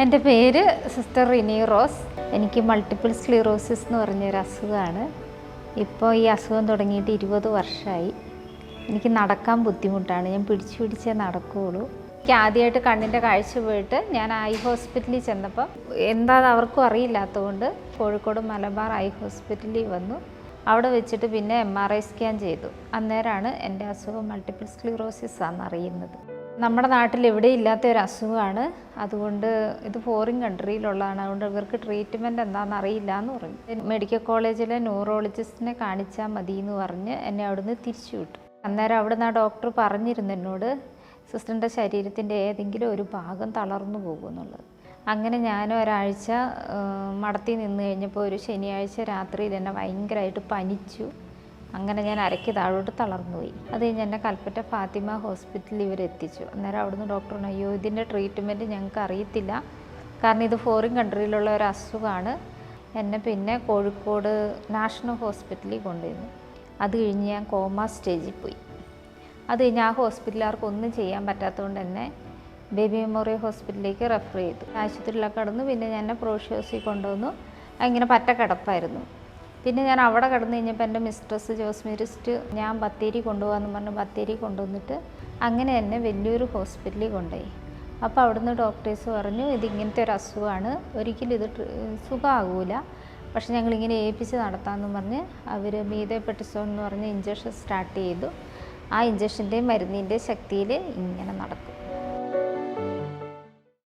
എൻ്റെ പേര് sister Rini rose. എനിക്ക് മൾട്ടിപ്പിൾ സ്ക്ലിറോസിസ് എന്ന് പറഞ്ഞൊരു അസുഖമാണ്. ഇപ്പോൾ ഈ അസുഖം തുടങ്ങിയിട്ട് 20 വർഷമായി. എനിക്ക് നടക്കാൻ ബുദ്ധിമുട്ടാണ്. ഞാൻ പിടിച്ചേ നടക്കുകയുള്ളൂ. എനിക്ക് ആദ്യമായിട്ട് കണ്ണിൻ്റെ കാഴ്ച പോയിട്ട് ഞാൻ ഐ ഹോസ്പിറ്റലിൽ ചെന്നപ്പോൾ എന്താണെന്ന് അവർക്കും അറിയില്ലാത്തതുകൊണ്ട് കോഴിക്കോട് മലബാർ ഐ ഹോസ്പിറ്റലിൽ വന്നു. അവിടെ വെച്ചിട്ട് പിന്നെ MRI സ്കാൻ ചെയ്തു. അന്നേരമാണ് എൻ്റെ അസുഖം മൾട്ടിപ്പിൾ സ്ക്ലിറോസിസ് ആണെന്ന് അറിയുന്നത്. നമ്മുടെ നാട്ടിൽ എവിടെ ഇല്ലാത്ത ഒരു അസുഖമാണ്. അതുകൊണ്ട് ഇത് ഫോറിൻ കൺട്രിയിലുള്ളതാണ്. അതുകൊണ്ട് ഇവർക്ക് ട്രീറ്റ്മെൻറ്റ് എന്താണെന്ന് അറിയില്ല എന്ന് പറഞ്ഞു. മെഡിക്കൽ കോളേജിലെ ന്യൂറോളജിസ്റ്റിനെ കാണിച്ചാൽ മതി എന്ന് പറഞ്ഞ് എന്നെ അവിടുന്ന് തിരിച്ചു വിട്ടു. അന്നേരം അവിടുന്ന് ആ ഡോക്ടർ പറഞ്ഞിരുന്നു എന്നോട്, സിസ്റ്ററിൻ്റെ ശരീരത്തിൻ്റെ ഏതെങ്കിലും ഒരു ഭാഗം തളർന്നു പോകുമെന്നുള്ളത്. അങ്ങനെ ഞാൻ ഒരാഴ്ച മടത്തി നിന്ന് കഴിഞ്ഞപ്പോൾ ഒരു ശനിയാഴ്ച രാത്രിയിൽ എന്നെ ഭയങ്കരമായിട്ട് പനിച്ചു. അങ്ങനെ ഞാൻ അരയ്ക്ക് താഴോട്ട് തളർന്നുപോയി. അത് കഴിഞ്ഞ് എന്നെ കൽപ്പറ്റ ഫാത്തിമ ഹോസ്പിറ്റലിൽ ഇവരെത്തിച്ചു. അന്നേരം അവിടുന്ന് ഡോക്ടർ പറഞ്ഞു, അയ്യോ ഇതിൻ്റെ ട്രീറ്റ്മെൻറ്റ് ഞങ്ങൾക്ക് അറിയത്തില്ല, കാരണം ഇത് ഫോറിൻ കൺട്രിയിലുള്ള ഒരു അസുഖമാണ്. എന്നെ പിന്നെ കോഴിക്കോട് നാഷണൽ ഹോസ്പിറ്റലിൽ കൊണ്ടുവന്നു. അത് കഴിഞ്ഞ് ഞാൻ കോമ സ്റ്റേജിൽ പോയി. അത് കഴിഞ്ഞ് ആ ഹോസ്പിറ്റലുകാർക്ക് ഒന്നും ചെയ്യാൻ പറ്റാത്തതുകൊണ്ട് എന്നെ ബേബി മെമ്മോറിയൽ ഹോസ്പിറ്റലിലേക്ക് റെഫർ ചെയ്തു. ആശുപത്രിയിലൊക്കെ കടന്നു. പിന്നെ ഞാൻ പ്രോഷ്യോസിൽ കൊണ്ടുവന്നു. അങ്ങനെ പറ്റ കിടപ്പായിരുന്നു. പിന്നെ ഞാൻ അവിടെ കിടന്നു കഴിഞ്ഞപ്പോൾ എൻ്റെ മിസ്ട്രസ് ജോസ്മിരിസ്റ്റ് ഞാൻ ബത്തേരി കൊണ്ടുപോകാമെന്ന് പറഞ്ഞ് ബത്തേരി കൊണ്ടുവന്നിട്ട് അങ്ങനെ എന്നെ വലിയൊരു ഹോസ്പിറ്റലിൽ കൊണ്ടുപോയി. അപ്പോൾ അവിടുന്ന് ഡോക്ടേഴ്സ് പറഞ്ഞു, ഇതിങ്ങനത്തെ ഒരു അസുഖമാണ്, ഒരിക്കലും ഇത് സുഖമാകൂല, പക്ഷെ ഞങ്ങളിങ്ങനെ ഏൽപ്പിച്ച് നടത്താമെന്ന് പറഞ്ഞ് അവർ മീതോപെട്രിസോൺ എന്ന് പറഞ്ഞ് ഇഞ്ചക്ഷൻ സ്റ്റാർട്ട് ചെയ്തു. ആ ഇഞ്ചക്ഷൻ്റെയും മരുന്നിൻ്റെയും ശക്തിയിൽ ഇങ്ങനെ നടക്കും.